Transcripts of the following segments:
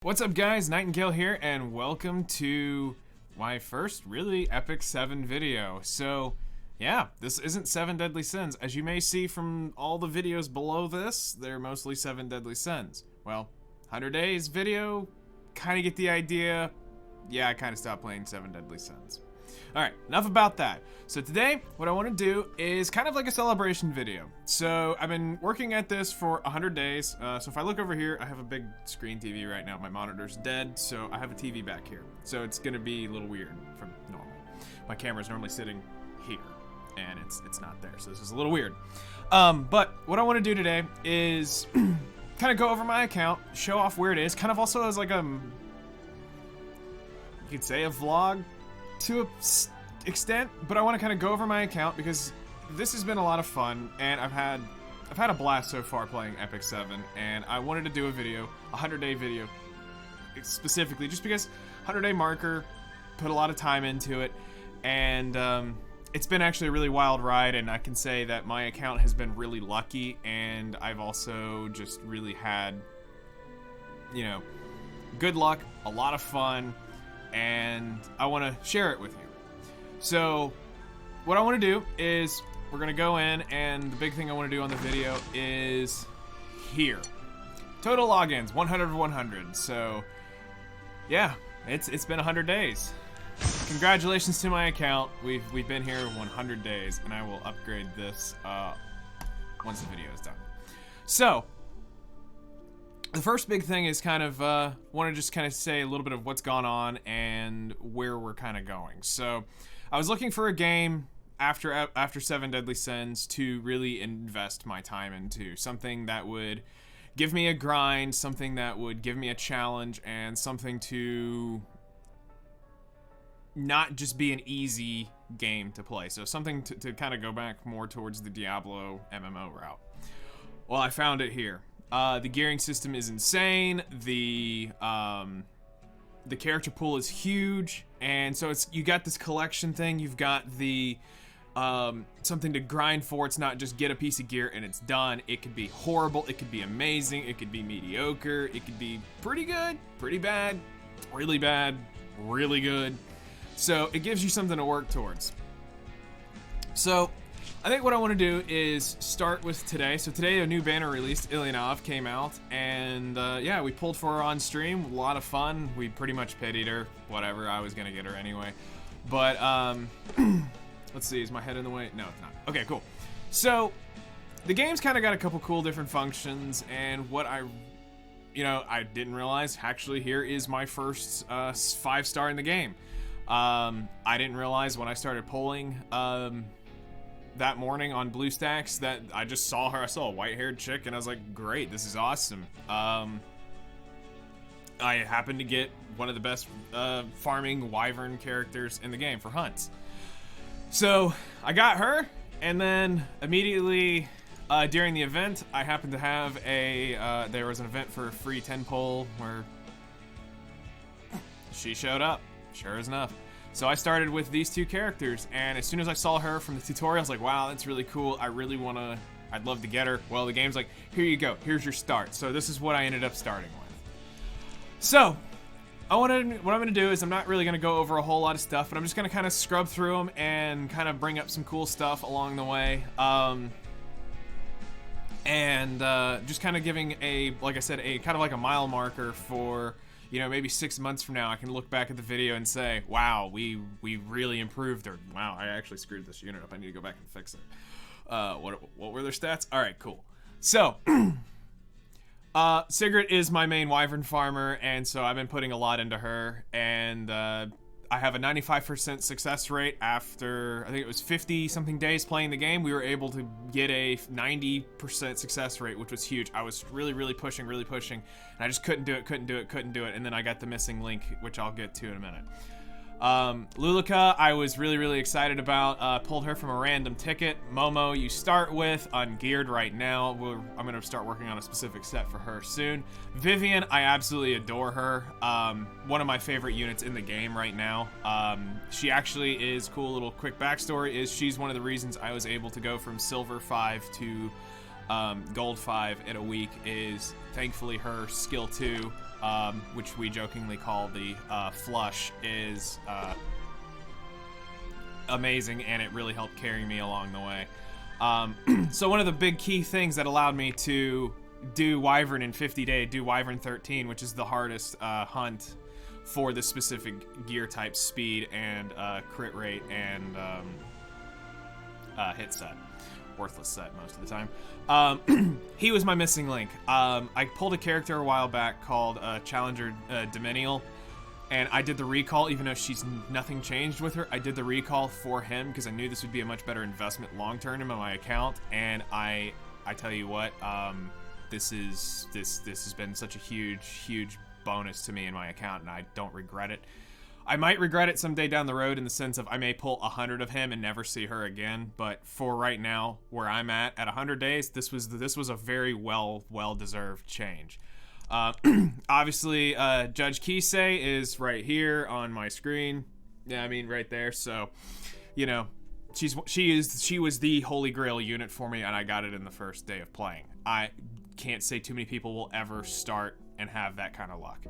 What's up guys, Nightingale here, and welcome to my first really Epic 7 video. So, yeah, this isn't 7 Deadly Sins. As you may see from all the videos below this, they're mostly 7 Deadly Sins. Well, 100 Days video, kinda get the idea. Yeah, I kinda stopped playing 7 Deadly Sins. Alright, enough about that. So today, what I want to do is kind of like a celebration video. So I've been working at this for 100 days. So if I look over here, I have a big screen TV right now. My monitor's dead, so I have a TV back here. So it's going to be a little weird from normal. My camera's normally sitting here, and it's not there, so this is a little weird. But what I want to do today is kind of go over my account, show off where it is, kind of also as like you could say a vlog to a extent, but I want to kind of go over my account because this has been a lot of fun, and I've had a blast so far playing Epic 7, and I wanted to do a video, a 100-day video, specifically just because 100-day marker, put a lot of time into it, and it's been actually a really wild ride, and I can say that my account has been really lucky, and I've also just really had, you know, good luck, a lot of fun, and I want to share it with you. So what I want to do is we're going to go in, and the big thing I want to do on the video is here. Total logins, 100 of 100. So yeah, it's been 100 days. Congratulations to my account. We've been here 100 days, and I will upgrade this once the video is done. So the first big thing is kind of, want to just kind of say a little bit of what's gone on and where we're kind of going. So, I was looking for a game after 7 Deadly Sins to really invest my time into. Something that would give me a grind, something that would give me a challenge, and something to not just be an easy game to play. So, something to kind of go back more towards the Diablo MMO route. Well, I found it here. The gearing system is insane. The character pool is huge, and so you got this collection thing. You've got the something to grind for. It's not just get a piece of gear and it's done. It could be horrible. It could be amazing. It could be mediocre. It could be pretty good, pretty bad, really good. So it gives you something to work towards. So I think what I want to do is start with today. So today a new banner released, Ilianov, came out, and yeah, we pulled for her on stream. A lot of fun. We pretty much pitied her. Whatever, I was gonna get her anyway. But let's see, is my head in the way? No, it's not. Okay, cool. So the game's kind of got a couple cool different functions, and what I didn't realize, actually here is my first 5-star in the game. I didn't realize when I started polling that morning on BlueStacks that I just saw her. I saw a white-haired chick, and I was like, great, this is awesome. I happened to get one of the best farming wyvern characters in the game for hunts. So I got her, and then immediately during the event, I happened to have there was an event for a free 10 poll where she showed up, sure as enough. So I started with these two characters, and as soon as I saw her from the tutorial, I was like, wow, that's really cool. I'd love to get her. Well, the game's like, here you go, here's your start. So this is what I ended up starting with. So, what I'm gonna do is I'm not really gonna go over a whole lot of stuff, but I'm just gonna kind of scrub through them and kind of bring up some cool stuff along the way. Just kind of giving like I said, kind of like a mile marker for, maybe 6 months from now, I can look back at the video and say, wow, we really improved, or wow, I actually screwed this unit up. I need to go back and fix it. What were their stats? All right, cool. So, Sigrid is my main wyvern farmer, and so I've been putting a lot into her, and I have a 95% success rate after, I think it was 50-something days playing the game. We were able to get a 90% success rate, which was huge. I was really pushing, and I just couldn't do it, and then I got the missing link, which I'll get to in a minute. Lulika, I was really excited about. Pulled her from a random ticket. Momo, you start with, ungeared right now. I'm going to start working on a specific set for her soon. Vivian, I absolutely adore her. One of my favorite units in the game right now. She actually is cool. Little quick backstory is she's one of the reasons I was able to go from Silver 5 to Gold 5 in a week, is thankfully her skill 2 which we jokingly call the flush, is amazing, and it really helped carry me along the way. So one of the big key things that allowed me to do Wyvern in 50 days, do Wyvern 13, which is the hardest hunt for the specific gear type, speed and crit rate and hit set. Worthless set most of the time. He was my missing link. I pulled a character a while back called Challenger Dominial, and I did the recall, even though nothing changed with her. I did the recall for him because I knew this would be a much better investment long-term in my account, and I tell you what, this has been such a huge bonus to me in my account, and I don't regret it. I might regret it someday down the road in the sense of I may pull 100 of him and never see her again, but for right now, where I'm at 100 days, this was a very well-deserved change. Obviously, Judge Kisei is right here on my screen. Yeah, I mean right there. So, you know, she was the holy grail unit for me, and I got it in the first day of playing. I can't say too many people will ever start and have that kind of luck.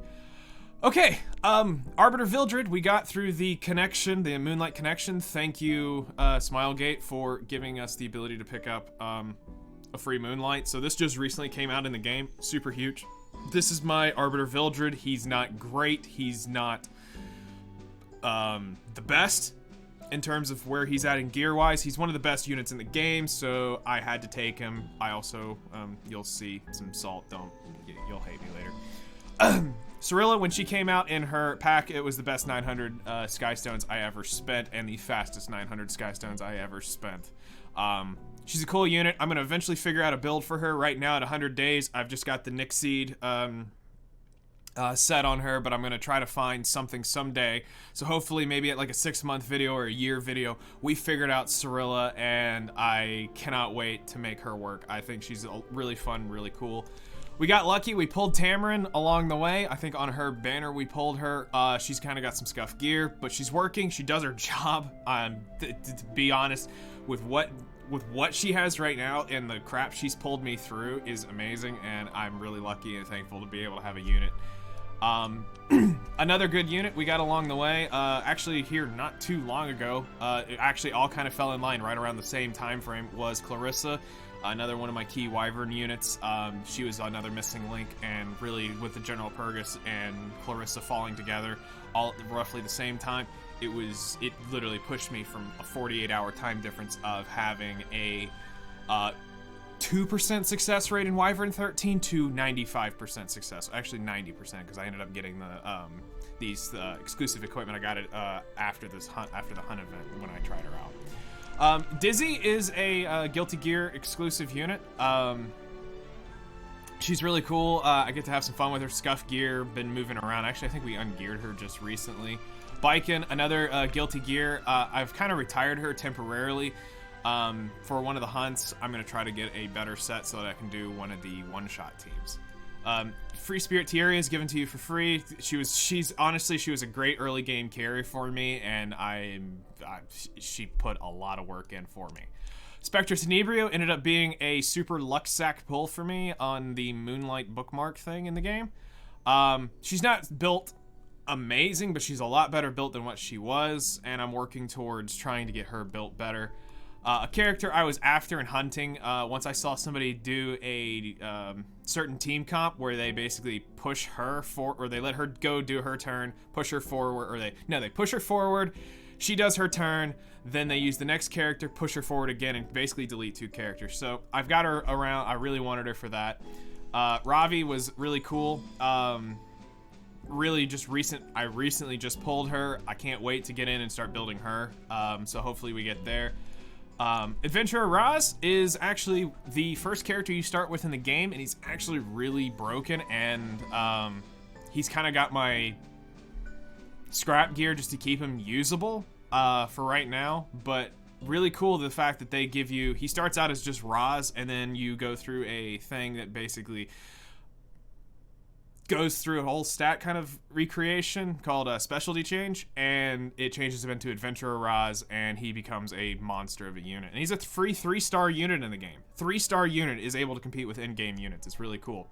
Okay, Arbiter Vildred, we got through the connection, the Moonlight connection. Thank you, Smilegate, for giving us the ability to pick up a free Moonlight. So this just recently came out in the game, super huge. This is my Arbiter Vildred. He's not great. He's not the best in terms of where he's at in gear-wise. He's one of the best units in the game, so I had to take him. I also, you'll see some salt. You'll hate me later. Cirilla, when she came out in her pack, it was the best 900 Skystones I ever spent, and the fastest 900 Skystones I ever spent. She's a cool unit. I'm going to eventually figure out a build for her. Right now at 100 days, I've just got the Nixseed set on her, but I'm going to try to find something someday. So hopefully maybe at like a 6-month video or a year video, we figured out Cirilla, and I cannot wait to make her work. I think she's really fun, really cool. We got lucky. We pulled Tamarin along the way. I think on her banner we pulled her. She's kind of got some scuffed gear, but she's working. She does her job. To be honest, with what she has right now and the crap she's pulled me through is amazing, and I'm really lucky and thankful to be able to have a unit. Another good unit we got along the way, actually here not too long ago, it actually all kind of fell in line right around the same time frame, was Clarissa. Another one of my key Wyvern units. She was another missing link, and really with the General Purgus and Clarissa falling together all at roughly the same time, it literally pushed me from a 48-hour time difference of having a 2% success rate in Wyvern 13 to 95% success. Actually 90%, because I ended up getting these exclusive equipment. I got it after the hunt event when I tried her out. Dizzy is a Guilty Gear exclusive unit. She's really cool. I get to have some fun with her. Scuff gear, been moving around. Actually, I think we ungeared her just recently. Biken, another Guilty Gear. I've kind of retired her temporarily for one of the hunts. I'm going to try to get a better set so that I can do one of the one-shot teams. Free Spirit Tierra is given to you for free. She was a great early game carry for me, and she put a lot of work in for me. Spectre Tenebrio ended up being a super luck sack pull for me on the Moonlight bookmark thing in the game. She's not built amazing, but she's a lot better built than what she was, and I'm working towards trying to get her built better. A character I was after and hunting, once I saw somebody do a certain team comp where they basically push her or they let her go do her turn, push her forward, or they push her forward, she does her turn, then they use the next character, push her forward again, and basically delete 2 characters. So I've got her around. I really wanted her for that. Ravi was really cool. Really just I recently just pulled her. I can't wait to get in and start building her. So hopefully we get there. Adventurer Raz is actually the first character you start with in the game, and he's actually really broken, and he's kind of got my scrap gear just to keep him usable for right now, but really cool the fact that they give you, he starts out as just Raz, and then you go through a thing that basically goes through a whole stat kind of recreation called a specialty change, and it changes him into Adventurer Raz, and he becomes a monster of a unit. And he's a free 3-star unit in the game. 3-star unit is able to compete with in-game units. It's really cool.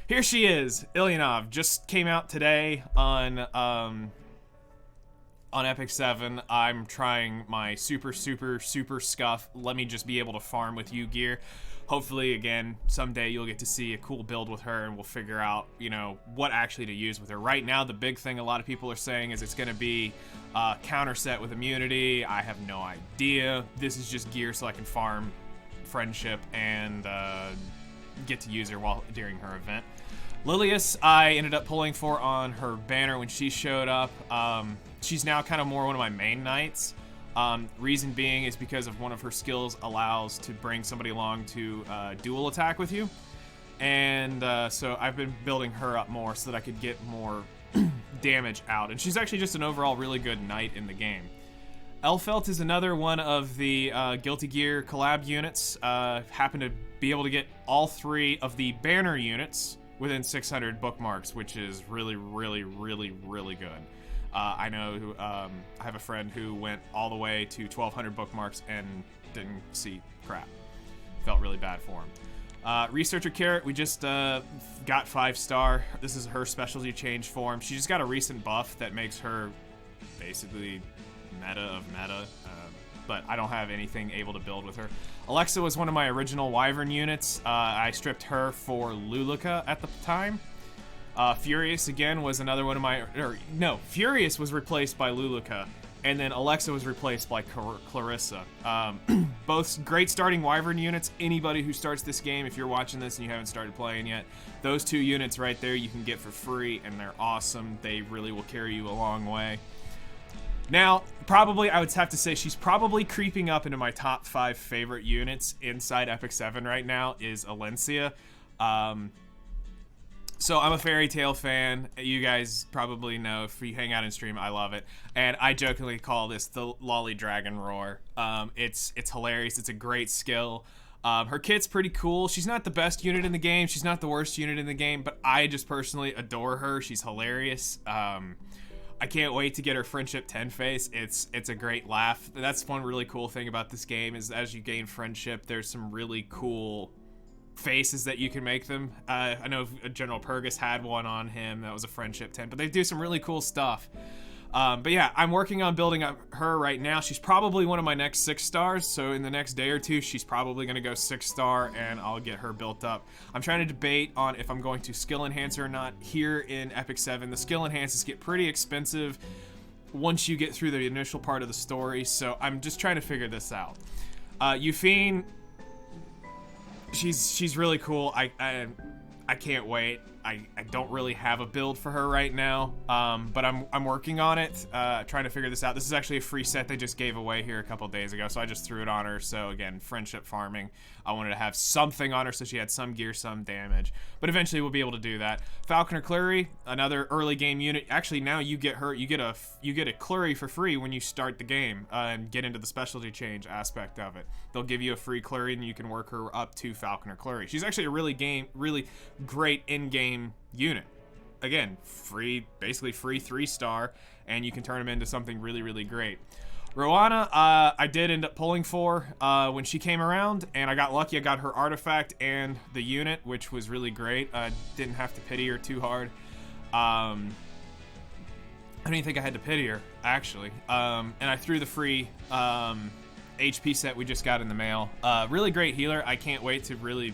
Here she is, Ilyanov. Just came out today on Epic 7. I'm trying my super scuff, let me just be able to farm with you gear. Hopefully, again, someday you'll get to see a cool build with her and we'll figure out, you know, what actually to use with her. Right now, the big thing a lot of people are saying is it's going to be counter set with immunity. I have no idea. This is just gear so I can farm friendship and get to use her during her event. Lilius, I ended up pulling for on her banner when she showed up. She's now kind of more one of my main knights. Reason being is because of one of her skills allows to bring somebody along to dual attack with you. And so I've been building her up more so that I could get more damage out. And she's actually just an overall really good knight in the game. Elfelt is another one of the Guilty Gear collab units. Happened to be able to get all 3 of the banner units within 600 bookmarks, which is really good. I know I have a friend who went all the way to 1,200 bookmarks and didn't see crap. Felt really bad for him. Researcher Carrot, we just got 5-star. This is her specialty change form. She just got a recent buff that makes her basically meta of meta, but I don't have anything able to build with her. Alexa was one of my original Wyvern units. I stripped her for Luluka at the time. Furious, again, was another one of my... Furious was replaced by Luluka, and then Alexa was replaced by Clarissa. Both great starting Wyvern units. Anybody who starts this game, if you're watching this and you haven't started playing yet, those 2 units right there you can get for free, and they're awesome. They really will carry you a long way. Now, probably, I would have to say she's probably creeping up into my top 5 favorite units inside Epic 7 right now is Alencia. So I'm a Fairy Tail fan. You guys probably know if you hang out in stream, I love it. And I jokingly call this the Lolly Dragon Roar. It's hilarious. It's a great skill. Her kit's pretty cool. She's not the best unit in the game. She's not the worst unit in the game, but I just personally adore her. She's hilarious. I can't wait to get her Friendship 10 face. It's a great laugh. That's one really cool thing about this game is as you gain Friendship, there's some really cool faces that you can make them. I know General Purgus had one on him that was a Friendship 10, but they do some really cool stuff. But yeah, I'm working on building up her right now. She's probably one of my next 6-stars, so in the next day or 2, she's probably going to go 6-star, and I'll get her built up. I'm trying to debate on if I'm going to skill enhance her or not. Here in Epic 7, the skill enhances get pretty expensive once you get through the initial part of the story, so I'm just trying to figure this out. Euphine, she's really cool. I can't wait. I don't really have a build for her right now, but I'm working on it, trying to figure this out. This is actually a free set they just gave away here a couple days ago, so I just threw it on her. So again, friendship farming. I wanted to have something on her so she had some gear, some damage, but eventually we'll be able to do that. Falconer Clury, another early game unit. Actually, now you get her. You get a Clury for free when you start the game and get into the specialty change aspect of it. They'll give you a free Clury and you can work her up to Falconer Clury. She's actually a really great in-game unit. Again, basically free 3-star, and you can turn them into something really great. Roana, I did end up pulling for when she came around, and I got lucky. I got her artifact and the unit, which was really great. I didn't have to pity her too hard. I don't even think I had to pity her, actually. And I threw the free HP set we just got in the mail. Really great healer. I can't wait to really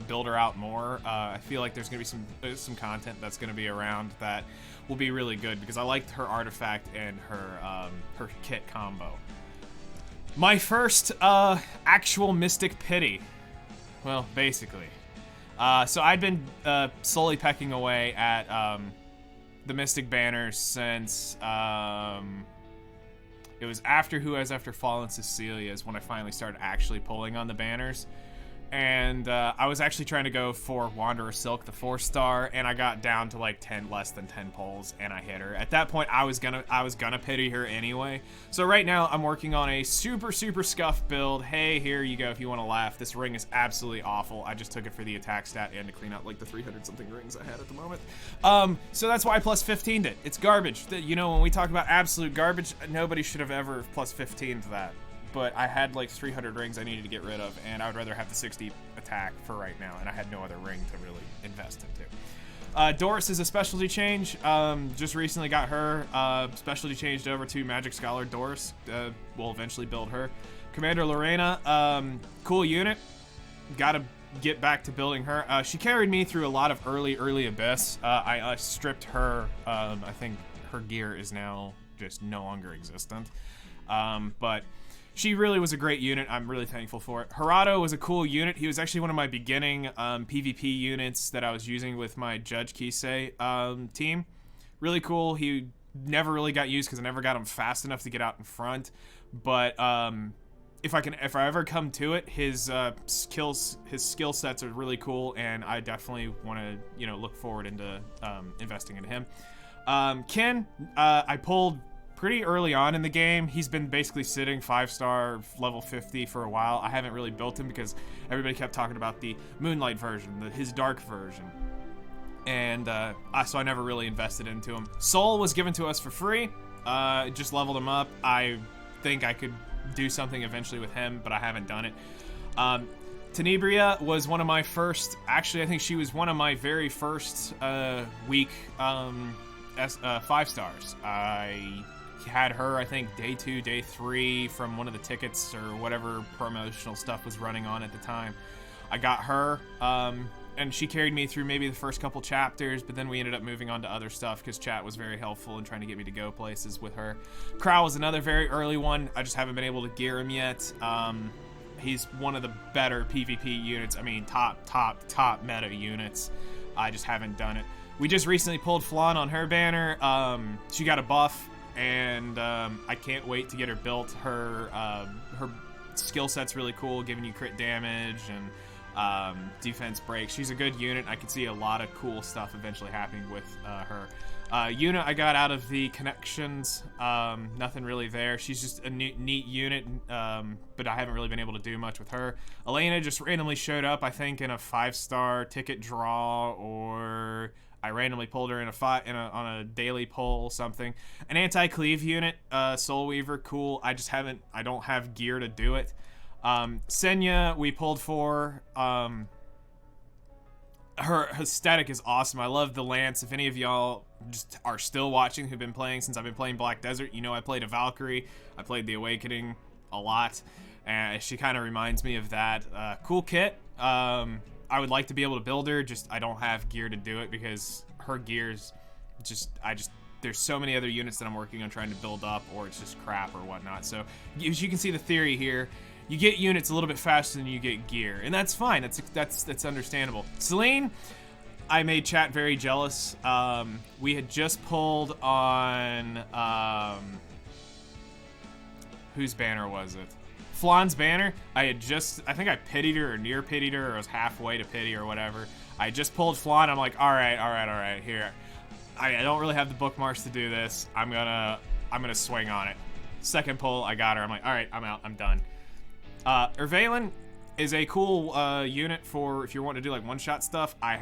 build her out more. I feel like there's gonna be some content that's gonna be around that will be really good because I liked her artifact and her kit combo. My first actual Mystic Pity. Well, basically. So I'd been slowly pecking away at the Mystic banners since it was after Fallen Cecilia's when I finally started actually pulling on the banners. And I was actually trying to go for Wanderer Silk, the 4-star, and I got down to like less than 10 pulls, and I hit her. At that point, I was gonna pity her anyway. So right now, I'm working on a super scuff build. Hey, here you go if you want to laugh. This ring is absolutely awful. I just took it for the attack stat and to clean out like the 300-something rings I had at the moment. So that's why I plus 15'd it. It's garbage. You know, when we talk about absolute garbage, nobody should have ever plus 15'd that. But I had like 300 rings I needed to get rid of, and I would rather have the 60 attack for right now, and I had no other ring to really invest into. Doris is a specialty change. Just recently got her specialty changed over to Magic Scholar Doris. We'll eventually build her. Commander Lorena, cool unit. Gotta get back to building her. She carried me through a lot of early Abyss. I stripped her. I think her gear is now just no longer existent. But she really was a great unit. I'm really thankful for it. Harado was a cool unit. He was actually one of my beginning PvP units that I was using with my Judge Kisei team. Really cool. He never really got used because I never got him fast enough to get out in front. But if I ever come to it, his skill sets are really cool, and I definitely want to look forward into investing in him. Ken, I pulled pretty early on in the game. He's been basically sitting 5-star level 50 for a while. I haven't really built him because everybody kept talking about the Moonlight version, his dark version. And so I never really invested into him. Soul was given to us for free. Just leveled him up. I think I could do something eventually with him, but I haven't done it. Tenebria was one of my first, actually I think she was one of my very first week 5 stars. I had her, I think, day 2, day 3 from one of the tickets or whatever promotional stuff was running on at the time. I got her, and she carried me through maybe the first couple chapters, but then we ended up moving on to other stuff because chat was very helpful in trying to get me to go places with her. Crow was another very early one. I just haven't been able to gear him yet. He's one of the better PvP units. I mean, top meta units. I just haven't done it. We just recently pulled Flan on her banner. She got a buff, and I can't wait to get her built. Her skill set's really cool, giving you crit damage and defense break. She's a good unit. I could see a lot of cool stuff eventually happening with her. Unit I got out of the connections, nothing really there. She's just a neat unit, but I haven't really been able to do much with her. Elena just randomly showed up, I think, in a 5-star ticket draw, or I randomly pulled her in on a daily pull, something. An anti-cleave unit, Soul Weaver, cool. I don't have gear to do it. Senya, we pulled for. Her static is awesome. I love the lance. If any of y'all just are still watching who've been playing since I've been playing Black Desert, you know I played a Valkyrie. I played the Awakening a lot, and she kind of reminds me of that. Cool kit. I would like to be able to build her, just I don't have gear to do it because her gear's there's so many other units that I'm working on trying to build up, or it's just crap or whatnot. So as you can see the theory here, you get units a little bit faster than you get gear, and that's fine. That's understandable. Celine, I made chat very jealous. We had just pulled on whose banner was it? Flan's banner. I think I pitied her or near pitied her, or I was halfway to pity or whatever. I just pulled Flan. I'm like, all right, here. I don't really have the bookmarks to do this. I'm gonna swing on it. Second pull, I got her. I'm like, all right, I'm out. I'm done. Ervalen is a cool unit for if you want to do like one-shot stuff. I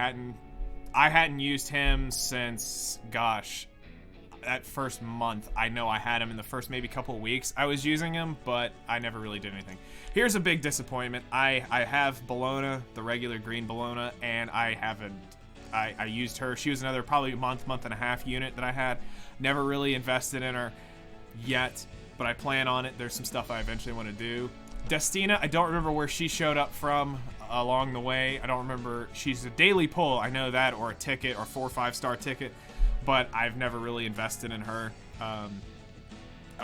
hadn't used him since, gosh, that first month. I know I had him in the first maybe couple of weeks I was using him, but I never really did anything. Here's a big disappointment. I have Bologna, the regular green Bologna, and I used her. She was another probably month and a half unit that I had. Never really invested in her yet, but I plan on it. There's some stuff I eventually want to do. Destina, I don't remember where she showed up from along the way. I don't remember. She's a daily pull, I know that, or a ticket, or 4 or 5-star ticket, but I've never really invested in her. I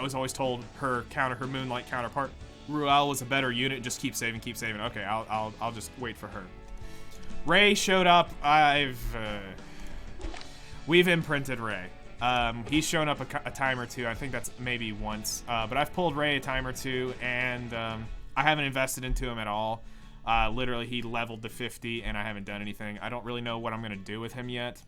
was always told her Moonlight counterpart, Ruel, was a better unit. Just keep saving. Okay, I'll just wait for her. Ray showed up. We've imprinted Ray. He's shown up a time or two. I think that's maybe once. But I've pulled Ray a time or two, and I haven't invested into him at all. Literally, he leveled to 50, and I haven't done anything. I don't really know what I'm going to do with him yet.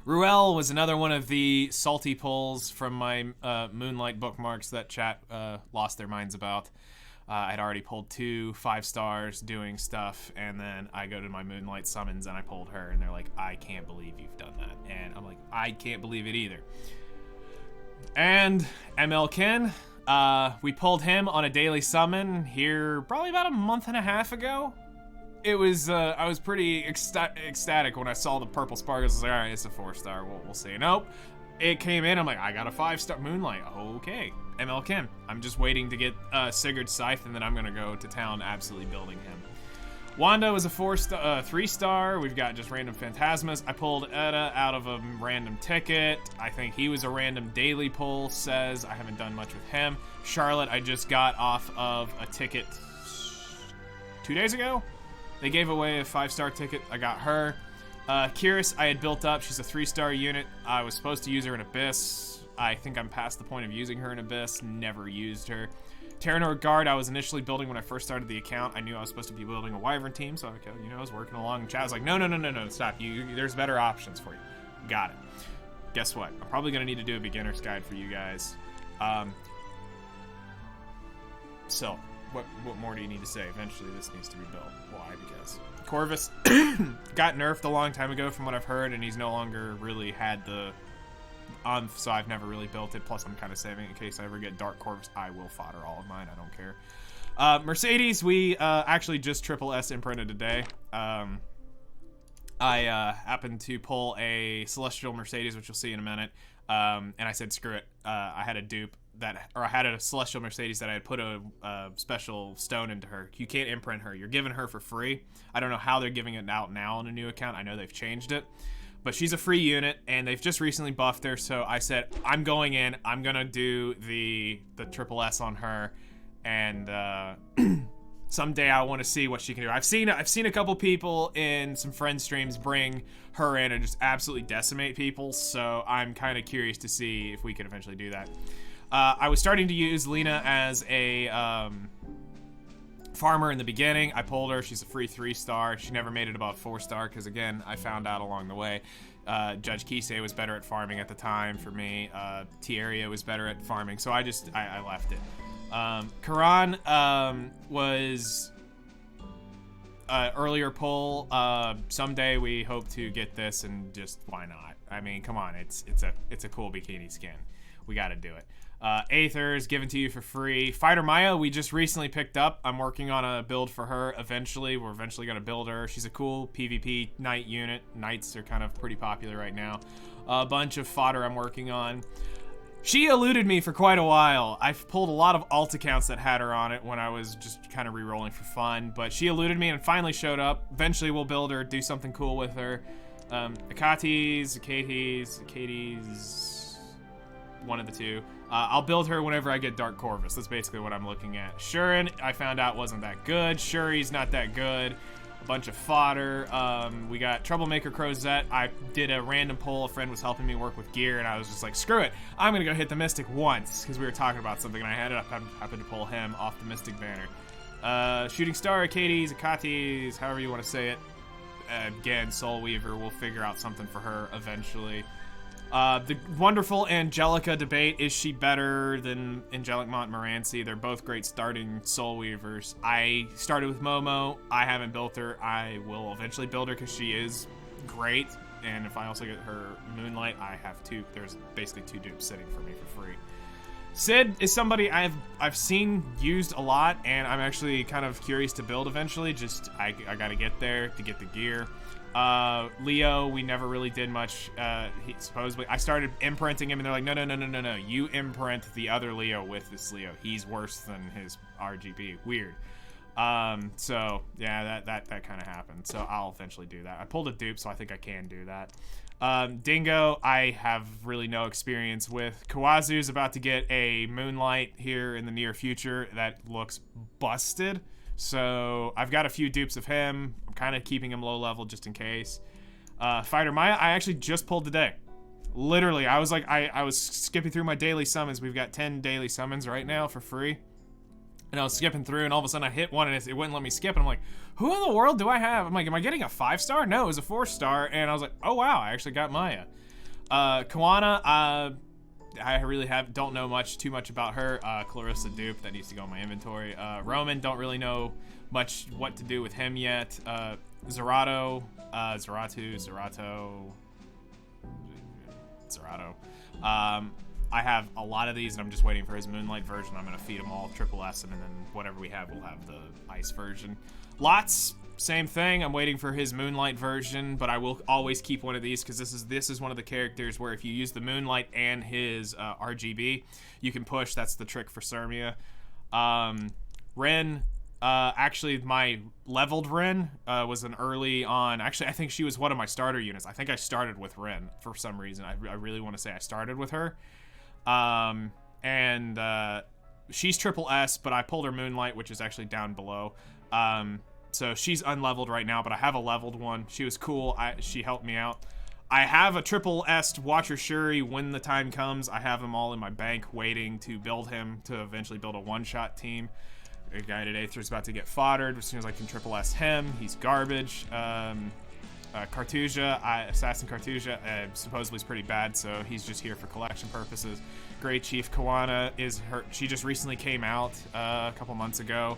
Ruel was another one of the salty pulls from my Moonlight bookmarks that chat lost their minds about. I'd already pulled 2 5-stars doing stuff, and then I go to my Moonlight summons and I pulled her, and they're like, I can't believe you've done that. And I'm like, I can't believe it either. And ML Ken, we pulled him on a daily summon here probably about a month and a half ago. it was I was pretty ecstatic when I saw the purple sparkles. I was like, all right, it's a 4-star. We'll see. Nope. It came in. I'm like, I got a 5-star Moonlight. Okay. ML Kim. I'm just waiting to get Sigurd's Scythe, and then I'm gonna go to town absolutely building him. Wanda was a 3-star. We've got just random Phantasmas. I pulled Edda out of a random ticket. I think he was a random daily pull, says. I haven't done much with him. Charlotte, I just got off of a ticket 2 days ago. They gave away a 5-star ticket. I got her. Kiris, I had built up. She's a 3-star unit. I was supposed to use her in Abyss. I think I'm past the point of using her in Abyss. Never used her. Terranor Guard, I was initially building when I first started the account. I knew I was supposed to be building a Wyvern team, so okay, you know, I was working along. And Chad was like, no, stop. There's better options for you. Got it. Guess what? I'm probably going to need to do a beginner's guide for you guys. So, what more do you need to say? Eventually, this needs to be built. Why? Because Corvus got nerfed a long time ago from what I've heard, and he's no longer really had the... so I've never really built it. Plus, I'm kind of saving it in case I ever get Dark Corvus. I will fodder all of mine. I don't care. Mercedes, we actually just triple S imprinted today. I happened to pull a Celestial Mercedes, which you'll see in a minute. And I said, screw it. I had a dupe I had a Celestial Mercedes that I had put a special stone into her. You can't imprint her. You're giving her for free. I don't know how they're giving it out now on a new account. I know they've changed it. But she's a free unit, and they've just recently buffed her, so I said, I'm going in, I'm gonna do the triple S on her, and someday I want to see what she can do. I've seen a couple people in some friend streams bring her in and just absolutely decimate people, so I'm kind of curious to see if we can eventually do that. I was starting to use Lena as a farmer in the beginning. I pulled her. She's a free 3-star. She never made it above 4-star because, again, I found out along the way. Judge Kisei was better at farming at the time for me. Tieria was better at farming, so I left it. Karan was earlier pull. Someday we hope to get this, and just why not? I mean, come on, it's a cool bikini skin. We got to do it. Aether's given to you for free. Fighter Maya, we just recently picked up. I'm working on a build for her eventually. We're eventually going to build her. She's a cool PvP knight unit. Knights are kind of pretty popular right now. A bunch of fodder I'm working on. She eluded me for quite a while. I've pulled a lot of alt accounts that had her on it when I was just kind of re-rolling for fun, but she eluded me and finally showed up. Eventually we'll build her, do something cool with her. Akatis, one of the two. I'll build her whenever I get Dark Corvus. That's basically what I'm looking at. Shurin, I found out wasn't that good. Shuri's not that good. A bunch of fodder. We got Troublemaker Crozet. I did a random pull. A friend was helping me work with gear, and I was just like, screw it. I'm going to go hit the Mystic once, because we were talking about something, and I happened to pull him off the Mystic banner. Shooting Star, Akatis, Akatis, however you want to say it. Again, Soul Weaver. We'll figure out something for her eventually. The wonderful Angelica debate, is she better than Angelic Montmorency? They're both great starting Soul Weavers. I started with Momo. I haven't built her. I will eventually build her because she is great. And if I also get her Moonlight, I have two. There's basically 2 dupes sitting for me for free. Sid is somebody I've seen used a lot, and I'm actually kind of curious to build eventually. Just I gotta get there to get the gear. Leo, we never really did much. He supposedly, I started imprinting him, and they're like, no, you imprint the other Leo with this Leo. He's worse than his RGB. Weird. So yeah, that kind of happened. So I'll eventually do that. I pulled a dupe, so I think I can do that. Dingo, I have really no experience with. Kawazu's about to get a Moonlight here in the near future that looks busted. So I've got a few dupes of him. I'm kind of keeping him low level just in case. Fighter Maya, I actually just pulled today. Literally, I was like, I was skipping through my daily summons. We've got 10 daily summons right now for free. And I was skipping through, and all of a sudden I hit one, and it wouldn't let me skip. And I'm like, who in the world do I have? I'm like, am I getting a 5-star? No, it was a 4-star. And I was like, oh, wow, I actually got Maya. Kawana, I really don't know too much about her. Clarissa dupe, that needs to go in my inventory. Roman, don't really know much what to do with him yet. Zerato. I have a lot of these, and I'm just waiting for his Moonlight version. I'm going to feed them all, triple S, and then whatever we have, we'll have the Ice version. Lots, same thing. I'm waiting for his Moonlight version, but I will always keep one of these because this is one of the characters where if you use the Moonlight and his RGB, you can push. That's the trick for Cermia. Ren, actually my leveled Ren was an early on. Actually, I think she was one of my starter units. I think I started with Ren for some reason. I really want to say I started with her. She's triple S, but I pulled her Moonlight, which is actually down below. So she's unleveled right now, but I have a leveled one. She was cool. She helped me out. I have a triple S Watcher Shuri when the time comes. I have them all in my bank waiting to build him to eventually build a one-shot team. A Guided Aether's about to get foddered as soon as I can triple S him. He's garbage. Cartusia, Assassin Cartusia, supposedly is pretty bad, so he's just here for collection purposes. Great Chief Kawana is her. She just recently came out a couple months ago,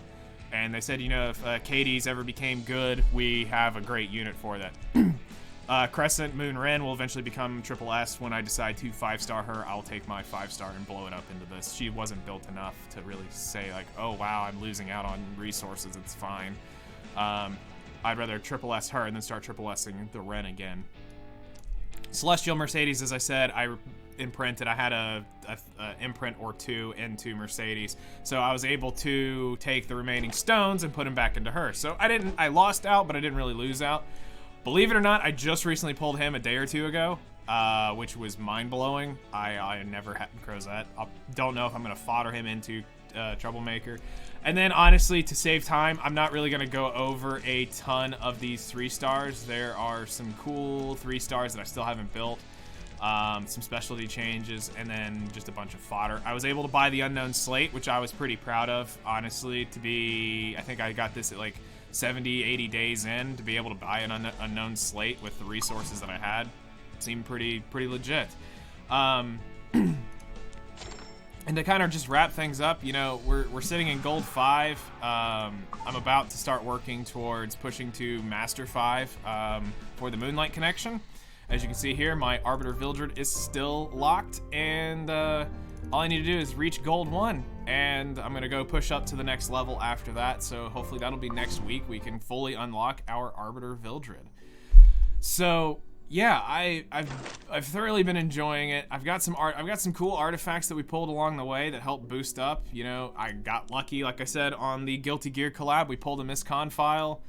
and they said, you know, if Katie's ever became good, we have a great unit for that. Crescent Moon Ren will eventually become triple S. When I decide to 5-star her, I'll take my 5-star and blow it up into this. She wasn't built enough to really say like, oh wow, I'm losing out on resources, it's fine. I'd rather triple S her and then start triple S-ing the Ren again. Celestial Mercedes, as I said, I imprinted. I had a imprint or two into Mercedes, so I was able to take the remaining stones and put them back into her. So I lost out, but I didn't really lose out. Believe it or not, I just recently pulled him a day or two ago, which was mind-blowing. I never had Crozet. I don't know if I'm going to fodder him into Troublemaker. And then, honestly, to save time, I'm not really going to go over a ton of these 3-stars. There are some cool 3-stars that I still haven't built. Some specialty changes, and then just a bunch of fodder. I was able to buy the Unknown Slate, which I was pretty proud of, honestly, to be... I think I got this at like 70, 80 days in to be able to buy an Unknown Slate with the resources that I had. It seemed pretty legit. And to kind of just wrap things up, you know, we're sitting in Gold 5. I'm about to start working towards pushing to Master 5 for the Moonlight connection. As you can see here, my Arbiter Vildred is still locked, and all I need to do is reach Gold 1, and I'm going to go push up to the next level after that, so hopefully that'll be next week. We can fully unlock our Arbiter Vildred. So... yeah, I've thoroughly been enjoying it. I've got some cool artifacts that we pulled along the way that helped boost up. You know, I got lucky, like I said, on the Guilty Gear collab. We pulled a Miscon file.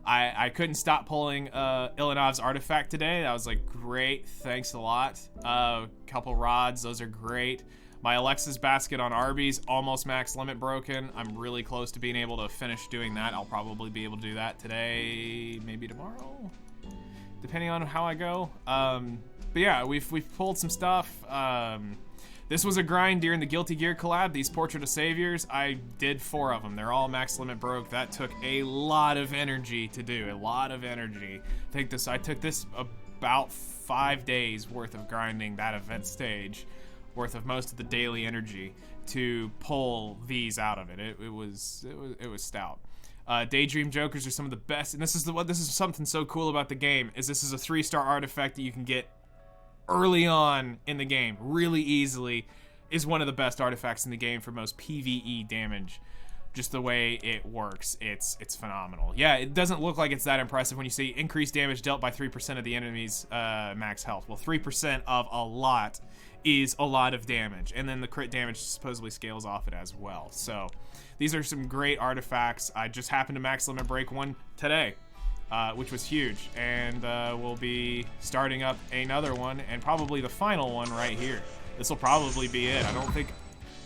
I couldn't stop pulling Ilinov's artifact today. That was like great. Thanks a lot. Couple rods, those are great. My Alexa's basket on Arby's, almost max limit broken. I'm really close to being able to finish doing that. I'll probably be able to do that today, maybe tomorrow, depending on how I go. But yeah, we've pulled some stuff. This was a grind during the Guilty Gear collab. These Portrait of Saviors, I did 4 of them. They're all max limit broke. That took a lot of energy to do, a lot of energy. I took this about 5 days worth of grinding that event stage, worth of most of the daily energy to pull these out of it. It was stout. Daydream Jokers are some of the best, and this is something so cool about the game, is this is a 3-star artifact that you can get early on in the game really easily. Is one of the best artifacts in the game for most PvE damage. Just the way it works, it's phenomenal. Yeah, it doesn't look like it's that impressive when you see increased damage dealt by 3% of the enemy's max health. Well, 3% of a lot is a lot of damage, and then the crit damage supposedly scales off it as well. So these are some great artifacts. I just happened to max limit break one today, which was huge, and we'll be starting up another one, and probably the final one right here. This will probably be it. I don't think,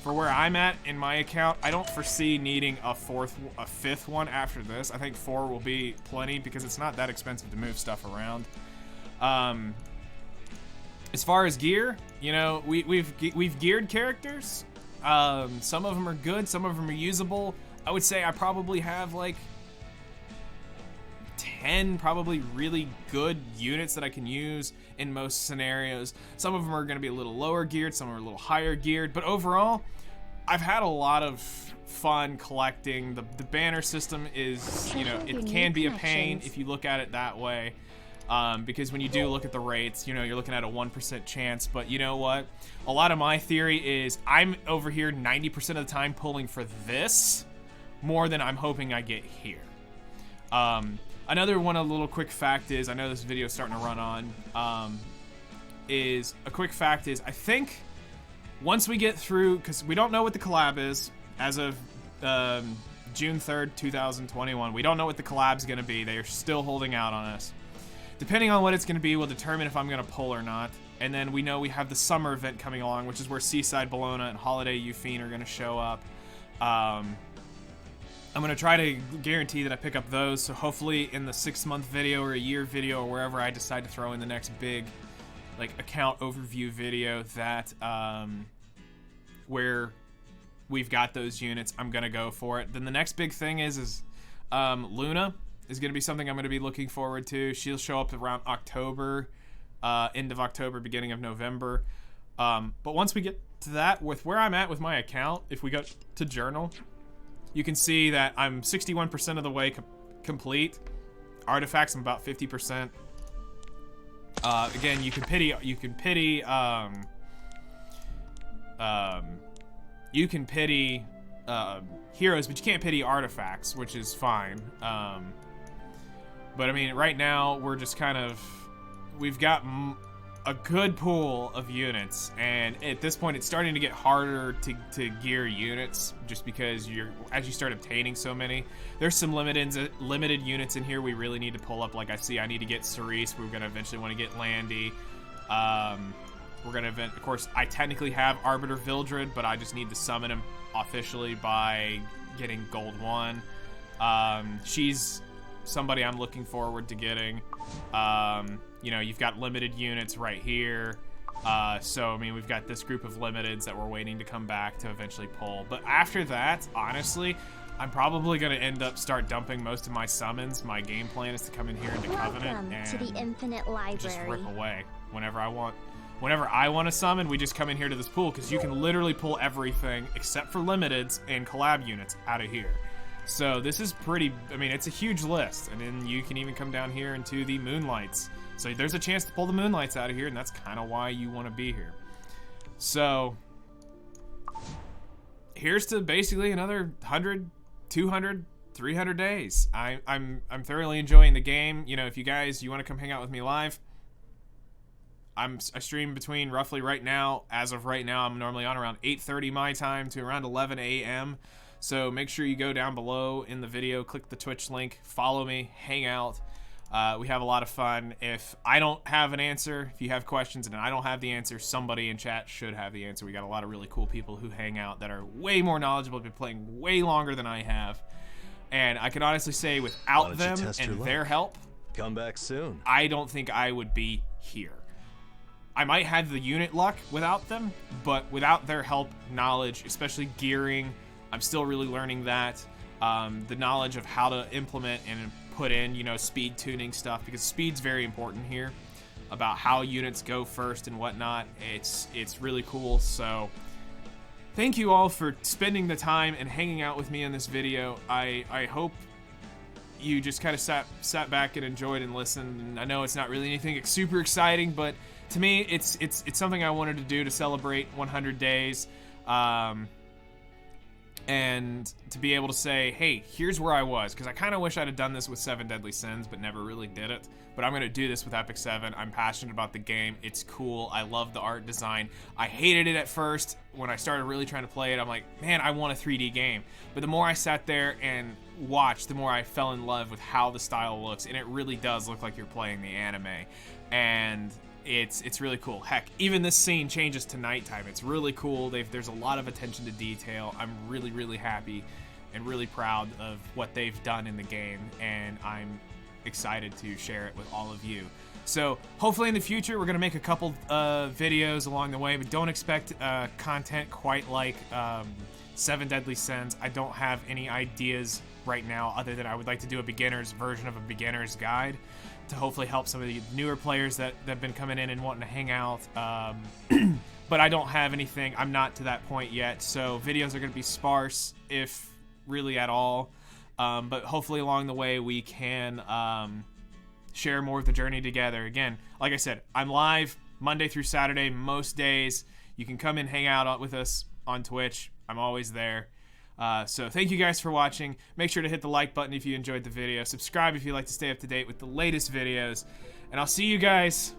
for where I'm at in my account, I don't foresee needing a 5th one after this. I think 4 will be plenty because it's not that expensive to move stuff around. As far as gear, you know, we've geared characters. Some of them are good, some of them are usable. I would say I probably have like 10 probably really good units that I can use in most scenarios. Some of them are going to be a little lower geared, some are a little higher geared, but overall, I've had a lot of fun collecting. The banner system is, you know, it can be a pain if you look at it that way. Because when you do look at the rates, you know, you're looking at a 1% chance, but you know what? A lot of my theory is I'm over here 90% of the time pulling for this, more than I'm hoping I get here. Another one, a little quick fact is, I know this video is starting to run on, is a quick fact is, I think once we get through, because we don't know what the collab is as of June 3rd, 2021. We don't know what the collab's going to be. They are still holding out on us. Depending on what it's going to be will determine if I'm going to pull or not. And then we know we have the summer event coming along, which is where Seaside Bologna and Holiday Euphine are going to show up. I'm going to try to guarantee that I pick up those, so hopefully in the 6-month video or a year video or wherever I decide to throw in the next big like account overview video that where we've got those units, I'm going to go for it. Then the next big thing is Luna is going to be something I'm going to be looking forward to. She'll show up around October, end of October, beginning of November. But once we get to that, with where I'm at with my account, if we go to journal, you can see that I'm 61% of the way complete. Artifacts, I'm about 50%. Again, you can pity heroes, but you can't pity artifacts, which is fine. But I mean, right now we're just kind of, we've got a good pool of units, and at this point it's starting to get harder to gear units, just because as you start obtaining so many. There's some limited units in here we really need to pull up. Like I need to get Cerise. We're gonna eventually want to get Landy. We're gonna of course, I technically have Arbiter Vildred, but I just need to summon him officially by getting Gold 1. She's somebody I'm looking forward to getting. You know, you've got limited units right here. So, I mean, we've got this group of limiteds that we're waiting to come back to eventually pull. But after that, honestly, I'm probably going to start dumping most of my summons. My game plan is to come in here into Covenant and to the Infinite Library. Just rip away whenever I want. Whenever I want to summon, we just come in here to this pool, because you can literally pull everything except for limiteds and collab units out of here. So this is pretty, I mean, it's a huge list. And then you can even come down here into the Moonlights. So there's a chance to pull the Moonlights out of here, and that's kind of why you want to be here. So here's to basically another 100, 200, 300 days. I'm thoroughly enjoying the game. You know, if you guys, you want to come hang out with me live, I stream between roughly right now, as of right now, I'm normally on around 8:30 my time to around 11 a.m. So make sure you go down below in the video, click the Twitch link, follow me, hang out. We have a lot of fun. If I don't have an answer, if you have questions and I don't have the answer, somebody in chat should have the answer. We got a lot of really cool people who hang out that are way more knowledgeable, been playing way longer than I have. And I can honestly say, without them and their help, come back soon. I don't think I would be here. I might have the unit luck without them, but without their help, knowledge, especially gearing, I'm still really learning that. The knowledge of how to implement and put in, you know, speed tuning stuff, because speed's very important here, about how units go first and whatnot. It's really cool. So thank you all for spending the time and hanging out with me in this video. I hope you just kind of sat back and enjoyed and listened. And I know it's not really anything super exciting, but to me, it's something I wanted to do to celebrate 100 days. And to be able to say, hey, here's where I was, because I kind of wish I'd have done this with 7 Deadly Sins, but never really did it. But I'm going to do this with Epic 7. I'm passionate about the game. It's cool. I love the art design. I hated it at first. When I started really trying to play it, I'm like, man, I want a 3D game. But the more I sat there and watched, the more I fell in love with how the style looks, and it really does look like you're playing the anime. And it's really cool. Heck, even this scene changes to nighttime. It's really cool. There's a lot of attention to detail. I'm really, really happy and really proud of what they've done in the game, and I'm excited to share it with all of you. So hopefully in the future we're going to make a couple videos along the way, but don't expect content quite like 7 Deadly Sins. I don't have any ideas right now, other than I would like to do a beginner's version of a beginner's guide to hopefully help some of the newer players that have been coming in and wanting to hang out. But I don't have anything. I'm not to that point yet, so videos are going to be sparse, if really at all. But hopefully along the way we can share more of the journey together. Again, like I said, I'm live Monday through Saturday most days. You can come and hang out with us on Twitch. I'm always there. So thank you guys for watching. Make sure to hit the like button if you enjoyed the video. Subscribe if you'd like to stay up to date with the latest videos. And I'll see you guys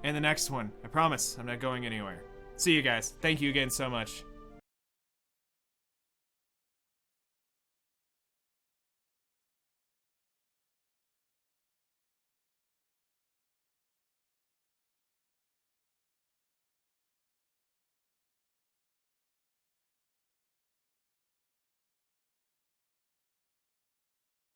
in the next one. I promise I'm not going anywhere. See you guys. Thank you again so much.